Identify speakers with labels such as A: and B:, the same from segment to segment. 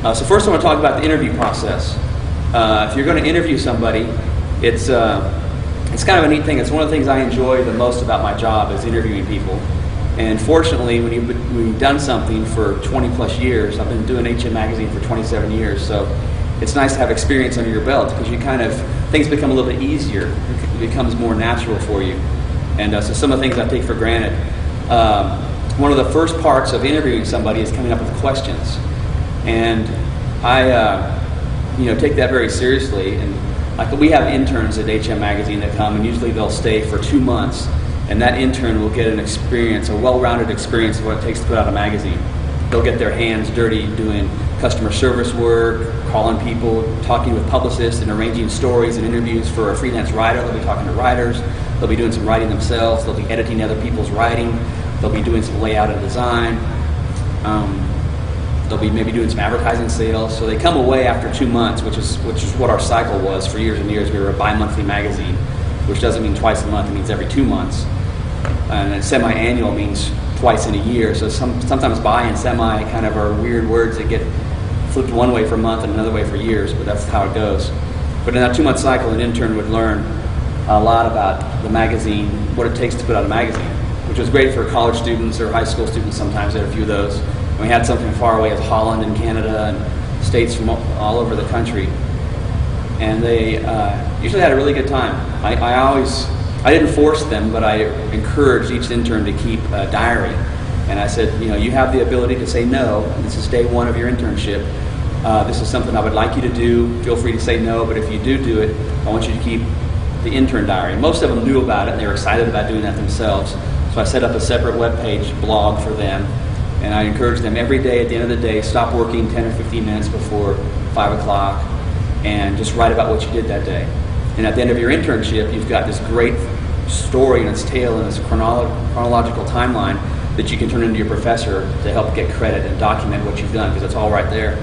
A: So first I want to talk about the interview process. If you're going to interview somebody, it's kind of a neat thing. It's one of the things I enjoy the most about my job is interviewing people. And fortunately, when you've done something for 20 plus years, I've been doing HM Magazine for 27 years, so it's nice to have experience under your belt because things become a little bit easier. It becomes more natural for you. And so some of the things I take for granted. One of the first parts of interviewing somebody is coming up with questions. And I take that very seriously. And like we have interns at HM Magazine that come, and usually they'll stay for 2 months, and that intern will get an experience, a well-rounded experience of what it takes to put out a magazine. They'll get their hands dirty doing customer service work, calling people, talking with publicists, and arranging stories and interviews for a freelance writer. They'll be talking to writers. They'll be doing some writing themselves. They'll be editing other people's writing. They'll be doing some layout and design. They'll be maybe doing some advertising sales. So they come away after 2 months, which is what our cycle was for years and years. We were a bi-monthly magazine, which doesn't mean twice a month. It means every 2 months. And then semi-annual means twice in a year. So sometimes bi and semi kind of are weird words that get flipped one way for a month and another way for years, but that's how it goes. But in that 2 month cycle, an intern would learn a lot about the magazine, what it takes to put out a magazine, which was great for college students or high school students sometimes. There are a few of those. And we had something far away as Holland and Canada and states from all over the country. And they usually had a really good time. I didn't force them, but I encouraged each intern to keep a diary. And I said, you have the ability to say no. This is day one of your internship. This is something I would like you to do. Feel free to say no, but if you do it, I want you to keep the intern diary. Most of them knew about it, and they were excited about doing that themselves. So I set up a separate webpage blog for them, and I encouraged them every day at the end of the day, stop working 10 or 15 minutes before 5 o'clock, and just write about what you did that day. And at the end of your internship, you've got this great story and its tale and its chronological timeline that you can turn into your professor to help get credit and document what you've done, because it's all right there.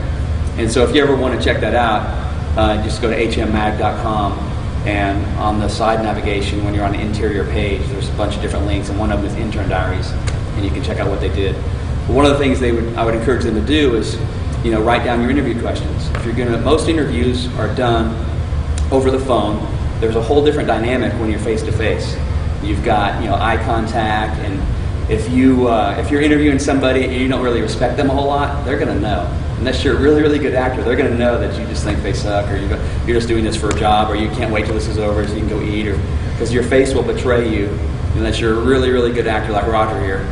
A: And so if you ever want to check that out, just go to hmmag.com, and on the side navigation, when you're on the interior page, there's a bunch of different links, and one of them is intern diaries, and you can check out what they did. But one of the things I would encourage them to do is, write down your interview questions. Most interviews are done over the phone. There's a whole different dynamic when you're face to face. You've got eye contact, and if you're interviewing somebody and you don't really respect them a whole lot, they're going to know. Unless you're a really, really good actor, they're going to know that you just think they suck, or you're just doing this for a job, or you can't wait till this is over so you can go eat, or because your face will betray you unless you're a really, really good actor like Roger here.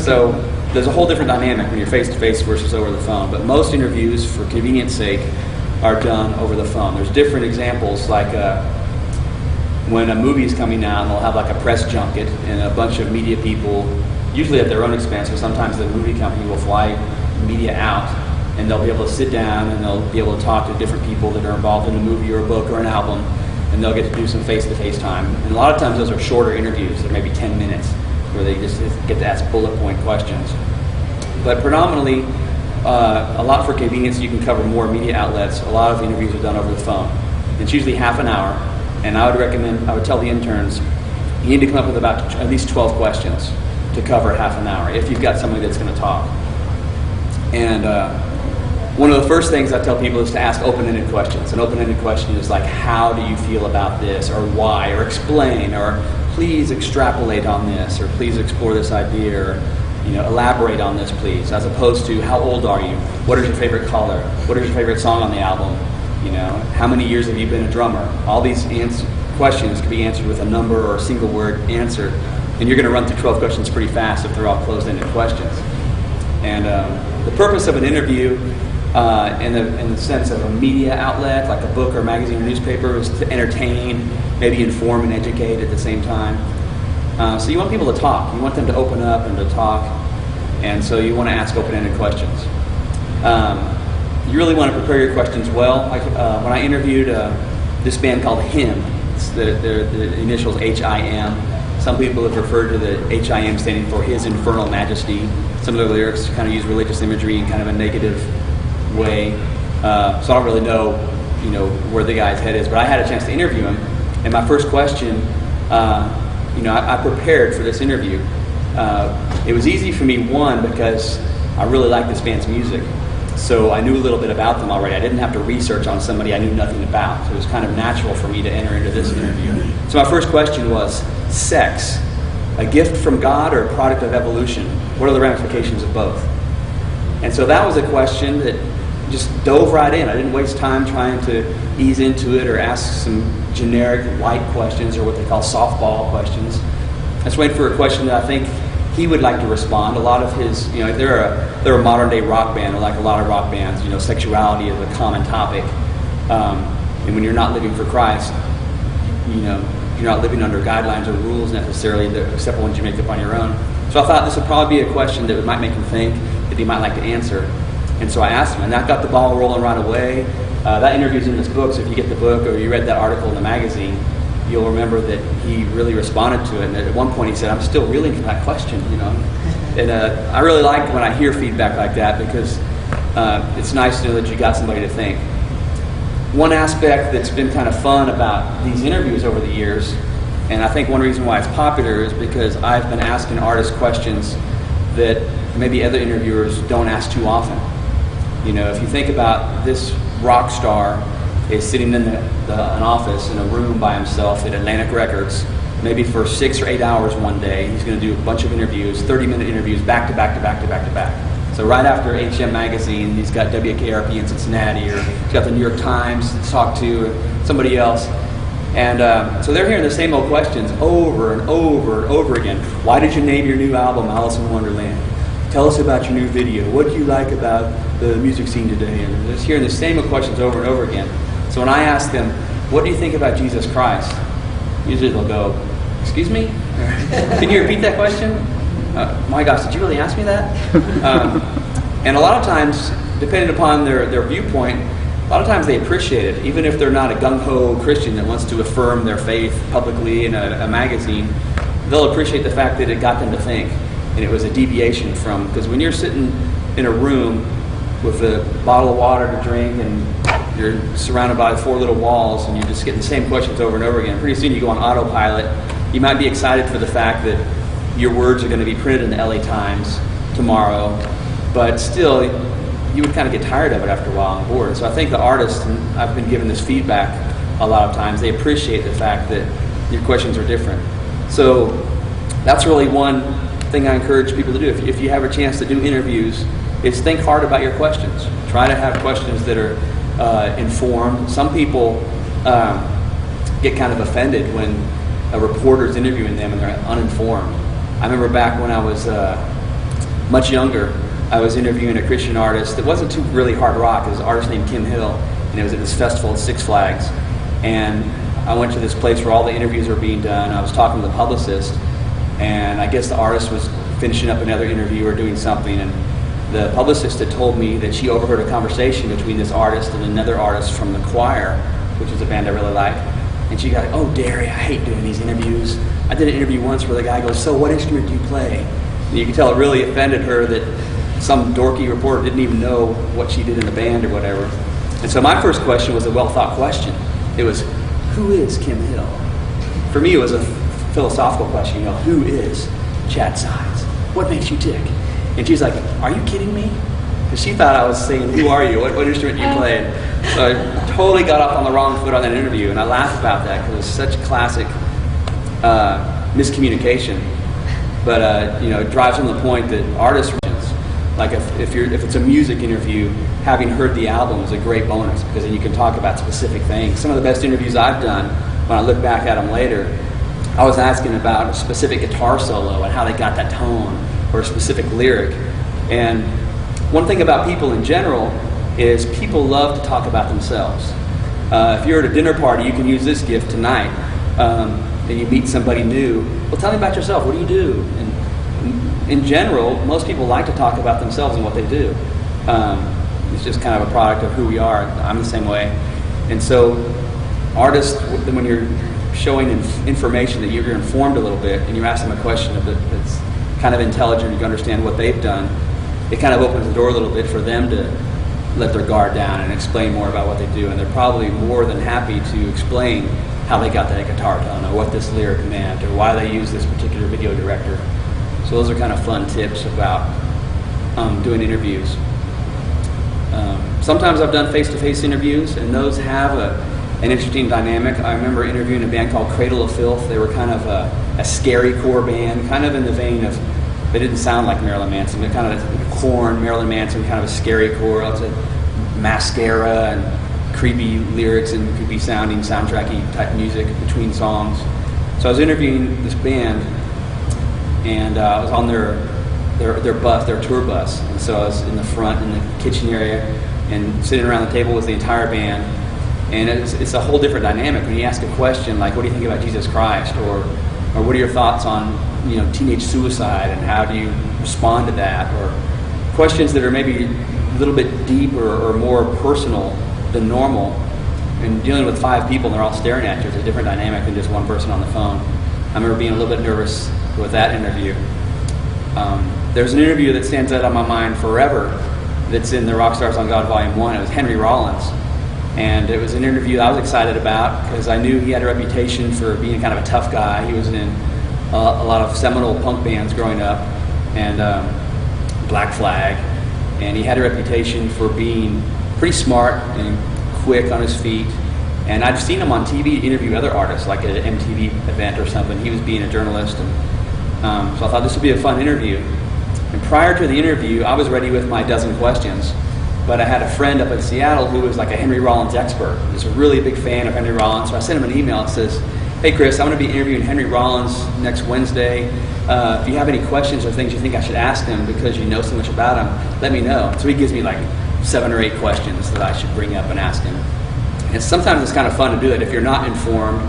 A: So there's a whole different dynamic when you're face to face versus over the phone. But most interviews, for convenience sake, are done over the phone. There's different examples, like when a movie is coming out, and they'll have like a press junket, and a bunch of media people, usually at their own expense, or sometimes the movie company will fly media out, and they'll be able to sit down and they'll be able to talk to different people that are involved in a movie or a book or an album, and they'll get to do some face-to-face time. And a lot of times those are shorter interviews, they're maybe 10 minutes, where they just get to ask bullet point questions. But predominantly, a lot for convenience, you can cover more media outlets. A lot of the interviews are done over the phone. It's usually half an hour, and I would tell the interns, you need to come up with about at least 12 questions to cover half an hour if you've got somebody that's going to talk. And one of the first things I tell people is to ask open-ended questions. An open-ended question is like, how do you feel about this, or why, or explain, or please extrapolate on this, or please explore this idea, or elaborate on this, please, as opposed to how old are you, what is your favorite color, what is your favorite song on the album, how many years have you been a drummer. All these questions can be answered with a number or a single word answer, and you're going to run through 12 questions pretty fast if they're all closed-ended questions. And the purpose of an interview in the sense of a media outlet, like a book or magazine or newspaper, is to entertain, maybe inform and educate at the same time. So you want people to talk. You want them to open up and to talk. And so you want to ask open-ended questions. You really want to prepare your questions well. When I interviewed this band called HIM, the initials HIM. Some people have referred to the HIM standing for His Infernal Majesty. Some of the lyrics kind of use religious imagery in kind of a negative way. So I don't really know, where the guy's head is. But I had a chance to interview him, and my first question, I prepared for this interview. It was easy for me, one, because I really like this band's music, So I knew a little bit about them already. I didn't have to research on somebody I knew nothing about. So it was kind of natural for me to enter into this interview. So my first question was, sex, a gift from God or a product of evolution? What are the ramifications of both? And so that was a question that just dove right in. I didn't waste time trying to ease into it or ask some generic light questions or what they call softball questions. I just waited for a question that I think he would like to respond. A lot of his, they're a modern day rock band, like a lot of rock bands, sexuality is a common topic. And when you're not living for Christ, you're not living under guidelines or rules necessarily, except ones you make up on your own. So I thought this would probably be a question that might make him think, that he might like to answer. And so I asked him, and that got the ball rolling right away. That interview's in this book, so if you get the book or you read that article in the magazine, you'll remember that he really responded to it. And at one point he said, I'm still reeling from that question, And I really like when I hear feedback like that, because it's nice to know that you got somebody to think. One aspect that's been kind of fun about these interviews over the years, and I think one reason why it's popular, is because I've been asking artists questions that maybe other interviewers don't ask too often. If you think about this rock star is sitting in an office in a room by himself at Atlantic Records, maybe for 6 or 8 hours one day. He's going to do a bunch of interviews, 30-minute interviews, back to back to back to back to back. So right after HM Magazine, he's got WKRP in Cincinnati, or he's got the New York Times to talk to, or somebody else. And so they're hearing the same old questions over and over and over again. Why did you name your new album Alice in Wonderland? Tell us about your new video. What do you like about the music scene today? And they're just hearing the same old questions over and over again. So when I ask them, what do you think about Jesus Christ? Usually they'll go, excuse me? Can you repeat that question? My gosh, did you really ask me that? And a lot of times, depending upon their viewpoint, a lot of times they appreciate it. Even if they're not a gung-ho Christian that wants to affirm their faith publicly in a magazine, they'll appreciate the fact that it got them to think. And it was a deviation from, because when you're sitting in a room with a bottle of water to drink and you're surrounded by 4 little walls and you're just getting the same questions over and over again, pretty soon you go on autopilot. You might be excited for the fact that your words are going to be printed in the LA Times tomorrow, but still you would kind of get tired of it after a while and bored. So I think the artists, and I've been given this feedback a lot of times, they appreciate the fact that your questions are different. So that's really one thing I encourage people to do. If you have a chance to do interviews, is think hard about your questions. Try to have questions that are informed. Some people get kind of offended when a reporter's interviewing them and they're uninformed. I remember back when I was much younger, I was interviewing a Christian artist that wasn't too really hard rock. It was an artist named Kim Hill, and it was at this festival at Six Flags. And I went to this place where all the interviews were being done. I was talking to the publicist, and I guess the artist was finishing up another interview or doing something, and the publicist had told me that she overheard a conversation between this artist and another artist from the Choir, which is a band I really like. And she got, oh, Derry, I hate doing these interviews. I did an interview once where the guy goes, so what instrument do you play? And you could tell it really offended her that some dorky reporter didn't even know what she did in the band or whatever. And so my first question was a well-thought question. It was, who is Kim Hill? For me, it was a philosophical question, who is Chad Sides? What makes you tick? And she's like, are you kidding me? Because she thought I was saying, who are you? What instrument do you play? And so I totally got off on the wrong foot on that interview, and I laugh about that because it was such classic miscommunication. But it drives home the point that artists, like if it's a music interview, having heard the album is a great bonus, because then you can talk about specific things. Some of the best interviews I've done, when I look back at them later, I was asking about a specific guitar solo and how they got that tone, or a specific lyric. And one thing about people in general is people love to talk about themselves. If you're at a dinner party, you can use this gift tonight, and you meet somebody new. Well, tell me about yourself. What do you do? And in general, most people like to talk about themselves and what they do. It's just kind of a product of who we are. I'm the same way. And so artists, when you're showing information that you're informed a little bit, and you ask them a question that's kind of intelligent, you understand what they've done, it kind of opens the door a little bit for them to let their guard down and explain more about what they do. And they're probably more than happy to explain how they got that guitar tone, or what this lyric meant, or why they use this particular video director. So those are kind of fun tips about doing interviews. Sometimes I've done face-to-face interviews, and those have an interesting dynamic. I remember interviewing a band called Cradle of Filth. They were kind of a scary core band, kind of in the vein of, they didn't sound like Marilyn Manson, but kind of Korn, Marilyn Manson, kind of a scary core. Lots of mascara and creepy lyrics and creepy sounding, soundtracky type music between songs. So I was interviewing this band, and I was on their bus, their tour bus. And so I was in the front in the kitchen area, and sitting around the table was the entire band. And it's a whole different dynamic when you ask a question like, what do you think about Jesus Christ? Or what are your thoughts on teenage suicide, and how do you respond to that? Or questions that are maybe a little bit deeper or more personal than normal. And dealing with 5 people and they're all staring at you is a different dynamic than just one person on the phone. I remember being a little bit nervous with that interview. There's an interview that stands out on my mind forever that's in the Rockstars on God Volume 1. It was Henry Rollins. And it was an interview I was excited about because I knew he had a reputation for being kind of a tough guy. He was in a lot of seminal punk bands growing up, and Black Flag. And he had a reputation for being pretty smart and quick on his feet. And I've seen him on TV interview other artists, like at an MTV event or something. He was being a journalist. And so I thought this would be a fun interview. And prior to the interview, I was ready with my dozen questions. But I had a friend up in Seattle who was like a Henry Rollins expert. He's a really big fan of Henry Rollins. So I sent him an email that says, hey Chris, I'm going to be interviewing Henry Rollins next Wednesday. If you have any questions or things you think I should ask him because you know so much about him, let me know. So he gives me like 7 or 8 questions that I should bring up and ask him. And sometimes it's kind of fun to do it if you're not informed,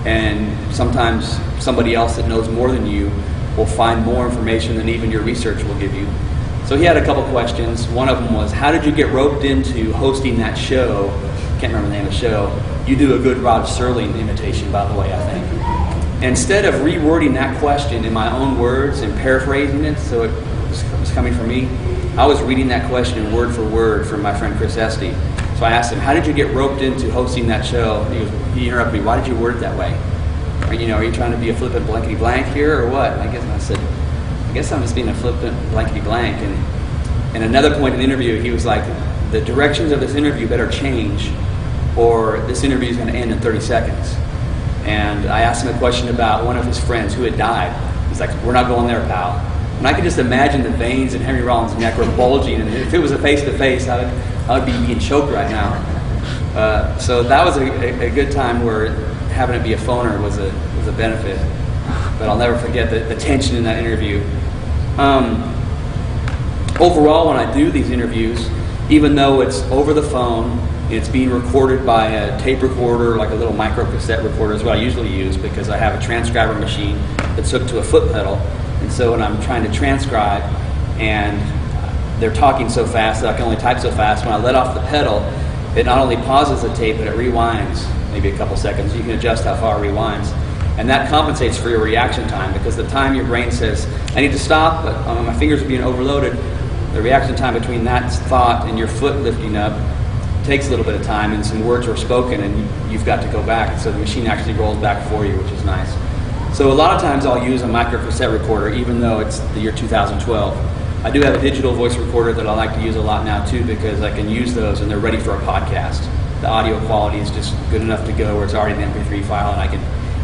A: and sometimes somebody else that knows more than you will find more information than even your research will give you. So he had a couple questions. One of them was, how did you get roped into hosting that show? Can't remember the name of the show. You do a good Rod Serling imitation, by the way, I think. Instead of rewording that question in my own words and paraphrasing it so it was coming from me, I was reading that question word for word from my friend Chris Esty. So I asked him, how did you get roped into hosting that show? He interrupted me, why did you word it that way? Are you trying to be a flippant blankety blank here or what? I said, I guess I'm just being a flippant blankety blank. And another point in the interview, he was like, the directions of this interview better change or this interview is going to end in 30 seconds. And I asked him a question about one of his friends who had died. He's like, we're not going there, pal. And I could just imagine the veins in Henry Rollins' neck were bulging, and if it was a face-to-face, I would be being choked right now. So that was a good time where having it be a phoner was a benefit. But I'll never forget the tension in that interview. Overall, when I do these interviews, even though it's over the phone, it's being recorded by a tape recorder, like a little micro cassette recorder is what I usually use because I have a transcriber machine that's hooked to a foot pedal. And so when I'm trying to transcribe and they're talking so fast that I can only type so fast, when I let off the pedal, it not only pauses the tape, but it rewinds maybe a couple seconds. You can adjust how far it rewinds. And that compensates for your reaction time because the time your brain says, I need to stop, but my fingers are being overloaded, the reaction time between that thought and your foot lifting up takes a little bit of time, and some words were spoken and you've got to go back. And so the machine actually rolls back for you, which is nice. So a lot of times I'll use a micro cassette recorder even though it's the year 2012. I do have a digital voice recorder that I like to use a lot now too because I can use those and they're ready for a podcast. The audio quality is just good enough to go where it's already an MP3 file and I can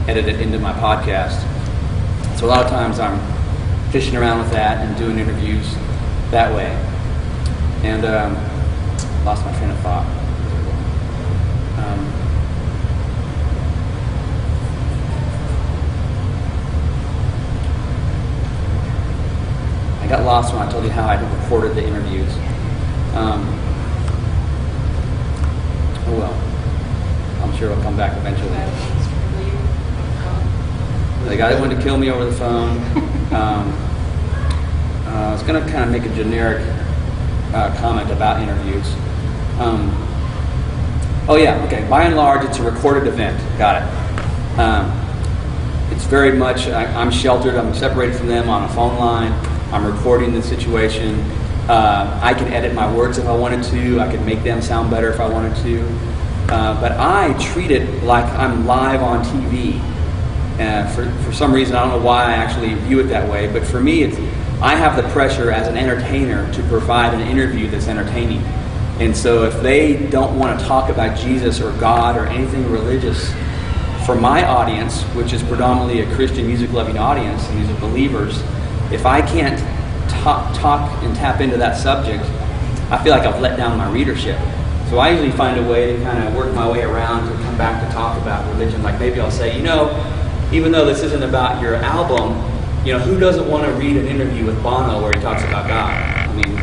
A: edit it into my podcast. So a lot of times I'm fishing around with that and doing interviews that way. And lost my train of thought. I got lost when I told you how I recorded the interviews. Oh well, I'm sure it'll come back eventually. The guy that wanted to kill me over the phone. I was going to kind of make a generic comment about interviews. By and large, it's a recorded event. Got it. It's very much, I'm sheltered, I'm separated from them on a phone line. I'm recording the situation. I can edit my words if I wanted to. I can make them sound better if I wanted to. But I treat it like I'm live on TV. For some reason, I don't know why I actually view it that way, but for me, I have the pressure as an entertainer to provide an interview that's entertaining. And so if they don't want to talk about Jesus or God or anything religious, for my audience, which is predominantly a Christian music-loving audience, and these are believers, if I can't talk and tap into that subject, I feel like I've let down my readership. So I usually find a way to kind of work my way around to come back to talk about religion. Like maybe I'll say, even though this isn't about your album, who doesn't want to read an interview with Bono where he talks about God? I mean,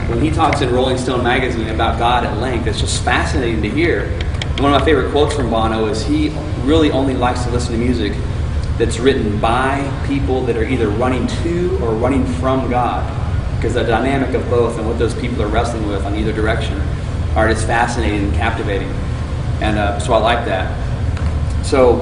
A: when he talks in Rolling Stone magazine about God at length, it's just fascinating to hear. And one of my favorite quotes from Bono is he really only likes to listen to music that's written by people that are either running to or running from God, because the dynamic of both and what those people are wrestling with on either direction are just fascinating and captivating. And so I like that. So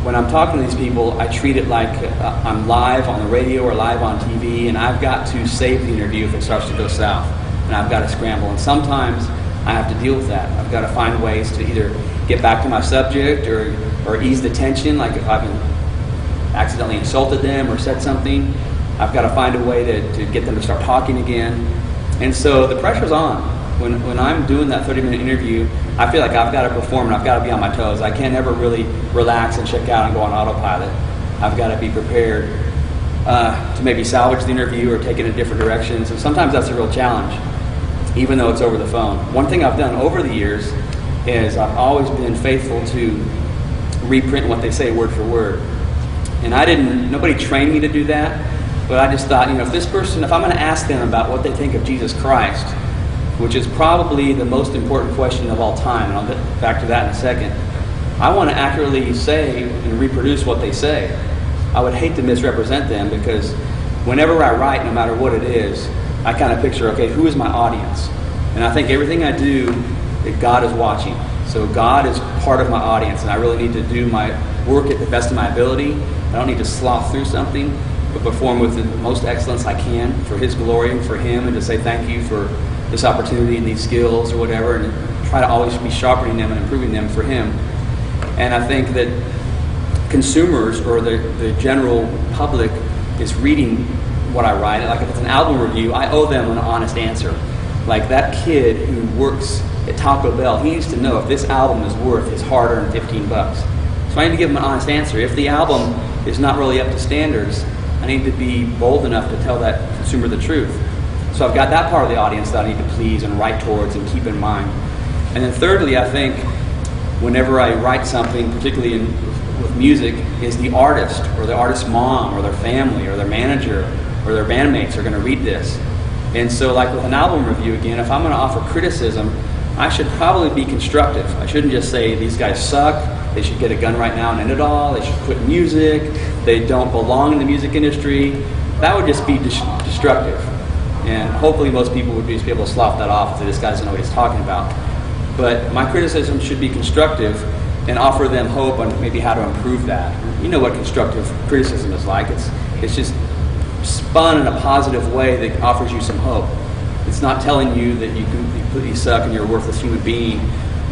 A: when I'm talking to these people, I treat it like I'm live on the radio or live on TV, and I've got to save the interview if it starts to go south, and I've got to scramble. And sometimes I have to deal with that. I've got to find ways to either get back to my subject or ease the tension, like if I've accidentally insulted them or said something, I've got to find a way to get them to start talking again. And so the pressure's on. When I'm doing that 30-minute interview, I feel like I've got to perform and I've got to be on my toes. I can't ever really relax and check out and go on autopilot. I've got to be prepared to maybe salvage the interview or take it in a different direction. So sometimes that's a real challenge, even though it's over the phone. One thing I've done over the years is I've always been faithful to reprint what they say word for word. And nobody trained me to do that, but I just thought, if I'm going to ask them about what they think of Jesus Christ, which is probably the most important question of all time, and I'll get back to that in a second, I want to accurately say and reproduce what they say. I would hate to misrepresent them, because whenever I write, no matter what it is, I kind of picture, okay, who is my audience? And I think everything I do, that God is watching. So God is part of my audience, and I really need to do my work at the best of my ability. I don't need to slough through something, but perform with the most excellence I can for His glory and for Him, and to say thank you for this opportunity and these skills or whatever, and try to always be sharpening them and improving them for Him. And I think that consumers or the general public is reading what I write. Like if it's an album review, I owe them an honest answer. Like that kid who works at Taco Bell, he needs to know if this album is worth his hard-earned $15. So I need to give him an honest answer. If the album is not really up to standards, I need to be bold enough to tell that consumer the truth. So I've got that part of the audience that I need to please and write towards and keep in mind. And then thirdly, I think whenever I write something, particularly with music, is the artist or the artist's mom or their family or their manager or their bandmates are going to read this. And so like with an album review, again, if I'm going to offer criticism, I should probably be constructive. I shouldn't just say these guys suck, they should get a gun right now and end it all, they should quit music, they don't belong in the music industry. That would just be destructive. And hopefully most people would just be able to slough that off if this guy doesn't know what he's talking about. But my criticism should be constructive and offer them hope on maybe how to improve that. You know what constructive criticism is like. It's just spun in a positive way that offers you some hope. It's not telling you that you completely suck and you're a worthless human being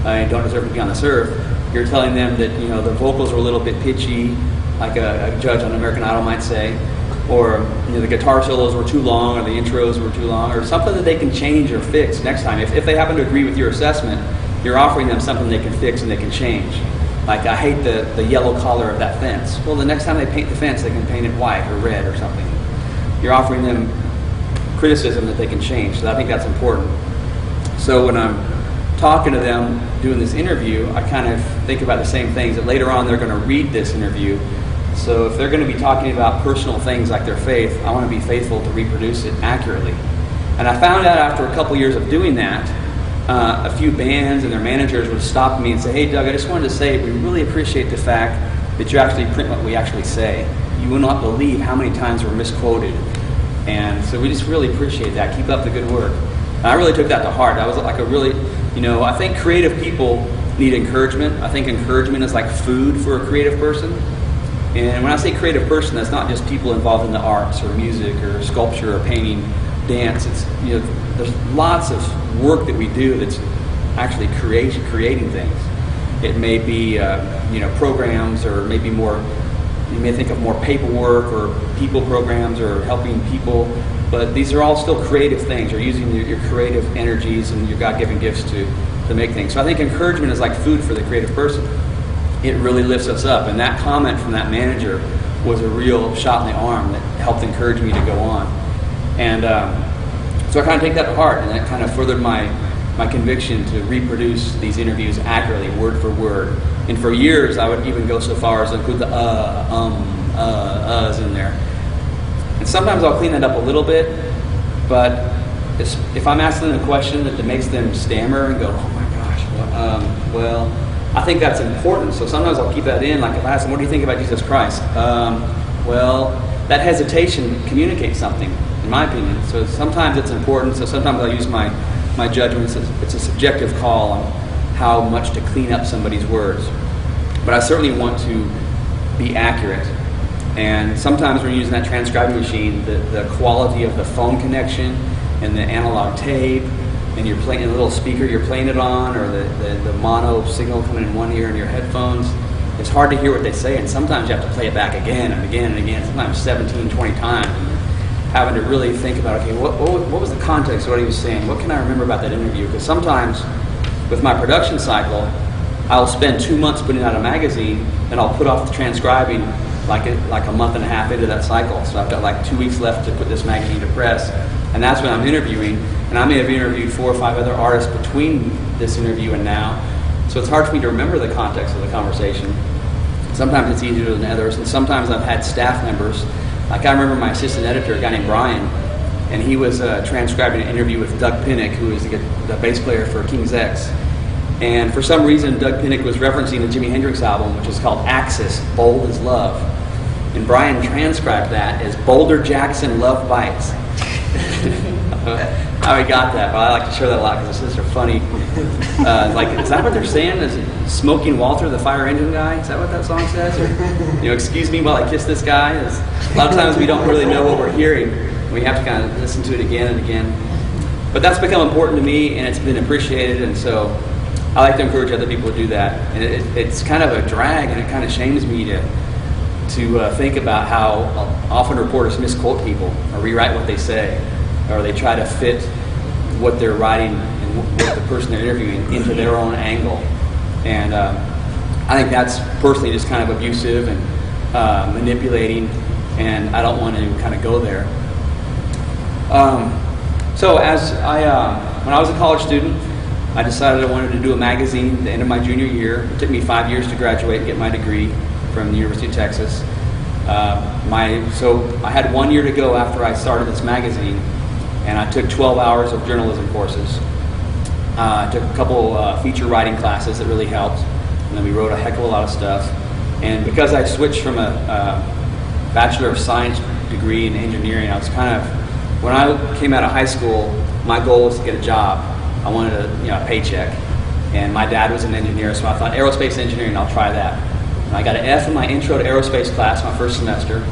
A: and don't deserve to be on this earth. You're telling them that the vocals are a little bit pitchy, like a judge on American Idol might say, or the guitar solos were too long, or the intros were too long, or something that they can change or fix next time. If they happen to agree with your assessment, you're offering them something they can fix and they can change. Like, I hate the yellow color of that fence. Well, the next time they paint the fence, they can paint it white or red or something. You're offering them criticism that they can change. So I think that's important. So when I'm talking to them doing this interview, I kind of think about the same things, that later on they're going to read this interview. So if they're going to be talking about personal things like their faith, I want to be faithful to reproduce it accurately. And I found out after a couple years of doing that, a few bands and their managers would stop me and say, "Hey Doug, I just wanted to say we really appreciate the fact that you actually print what we actually say. You will not believe how many times we're misquoted. And so we just really appreciate that. Keep up the good work." And I really took that to heart. That was like a really, I think creative people need encouragement. I think encouragement is like food for a creative person. And when I say creative person, that's not just people involved in the arts or music or sculpture or painting, dance. It's there's lots of work that we do that's actually creating things. It may be programs, or maybe more. You may think of more paperwork or people programs or helping people. but these are all still creative things. You're using your creative energies and your God-given gifts to make things. So I think encouragement is like food for the creative person. It really lifts us up. And that comment from that manager was a real shot in the arm that helped encourage me to go on. And so I kind of take that to heart, and that kind of furthered my conviction to reproduce these interviews accurately, word for word. And for years, I would even go so far as to include the uhs in there. And sometimes I'll clean that up a little bit, but if I'm asking them a question that makes them stammer and go, oh my gosh, well, I think that's important. So sometimes I'll keep that in. Like if I ask them, what do you think about Jesus Christ? Well, that hesitation communicates something, in my opinion. So sometimes it's important. So sometimes I'll use my judgments. It's a subjective call on how much to clean up somebody's words. But I certainly want to be accurate. And sometimes when you're using that transcribing machine, the quality of the phone connection and the analog tape, and you're playing a little speaker you're playing it on, or the mono signal coming in one ear in your headphones, it's hard to hear what they say, and sometimes you have to play it back again and again and again, sometimes 17, 20 times, having to really think about, okay, what was the context of what he was saying? What can I remember about that interview? Because sometimes with my production cycle, I'll spend 2 months putting out a magazine, and I'll put off the transcribing like a month and a half into that cycle. So I've got like 2 weeks left to put this magazine to press, and that's when I'm interviewing. And I may have interviewed 4 or 5 other artists between this interview and now. So it's hard for me to remember the context of the conversation. Sometimes it's easier than others, and sometimes I've had staff members. Like I remember my assistant editor, a guy named Brian, and he was transcribing an interview with Doug Pinnick, who is the bass player for King's X. And for some reason, Doug Pinnick was referencing the Jimi Hendrix album, which is called Axis, Bold as Love. And Brian transcribed that as Boulder Jackson Love Bites. How he got that, but I like to share that a lot because it's just funny. Like, is that what they're saying? Is it Smoking Walter, the fire engine guy? Is that what that song says? Or, excuse me while I kiss this guy? A lot of times we don't really know what we're hearing. We have to kind of listen to it again and again. But that's become important to me, and it's been appreciated, and so I like to encourage other people to do that. And it's kind of a drag, and it kind of shames me to think about how often reporters misquote people or rewrite what they say, or they try to fit what they're writing and what the person they're interviewing into their own angle. And I think that's personally just kind of abusive and manipulating, and I don't want to kind of go there. So when I was a college student, I decided I wanted to do a magazine at the end of my junior year. It took me 5 years to graduate and get my degree from the University of Texas. So I had 1 year to go after I started this magazine, and I took 12 hours of journalism courses. I took a couple feature writing classes that really helped, and then we wrote a heck of a lot of stuff. And because I switched from a Bachelor of Science degree in engineering, I was when I came out of high school, my goal was to get a job. I wanted a paycheck, and my dad was an engineer, so I thought aerospace engineering, I'll try that. And I got an F in my intro to aerospace class my first semester.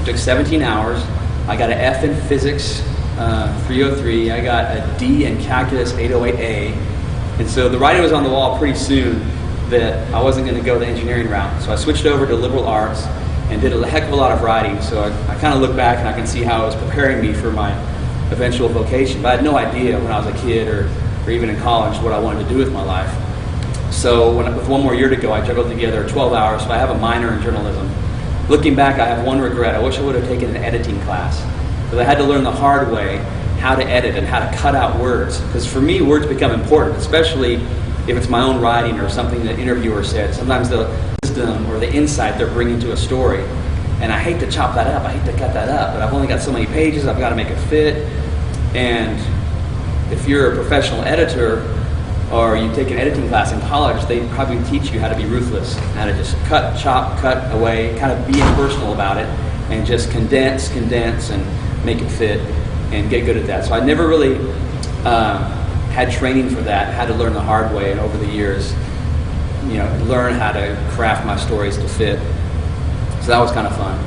A: It took 17 hours. I got an F in physics 303. I got a D in calculus 808A. And so the writing was on the wall pretty soon that I wasn't going to go the engineering route. So I switched over to liberal arts and did a heck of a lot of writing. So I kind of look back and I can see how it was preparing me for my eventual vocation. But I had no idea when I was a kid or even in college what I wanted to do with my life. So with 1 more year to go, I juggled together 12 hours. So I have a minor in journalism. Looking back, I have one regret. I wish I would have taken an editing class, because I had to learn the hard way how to edit and how to cut out words. Because for me, words become important, especially if it's my own writing or something the interviewer said. Sometimes the wisdom or the insight they're bringing to a story. And I hate to chop that up. I hate to cut that up. But I've only got so many pages. I've got to make it fit. And if you're a professional editor or you take an editing class in college, they probably teach you how to be ruthless, how to just cut, chop, cut away, kind of be impersonal about it, and just condense, and make it fit, and get good at that. So I never really had training for that, had to learn the hard way, and over the years, learn how to craft my stories to fit. So that was kind of fun.